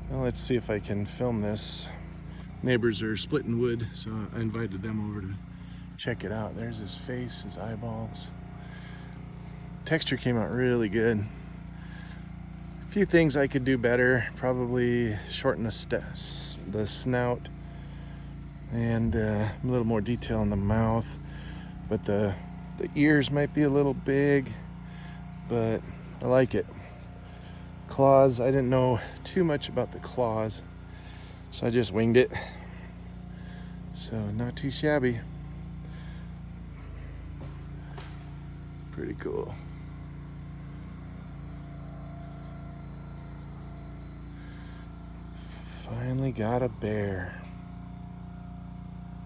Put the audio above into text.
Well, let's see if I can film this. Neighbors are splitting wood, so I invited them over to check it out. There's his face, his eyeballs. Texture came out really good. A few things I could do better. Probably shorten the snout and a little more detail in the mouth. But the ears might be a little big, but I like it. Claws, I didn't know too much about the claws, so I just winged it. So not too shabby. Pretty cool. Finally got a bear.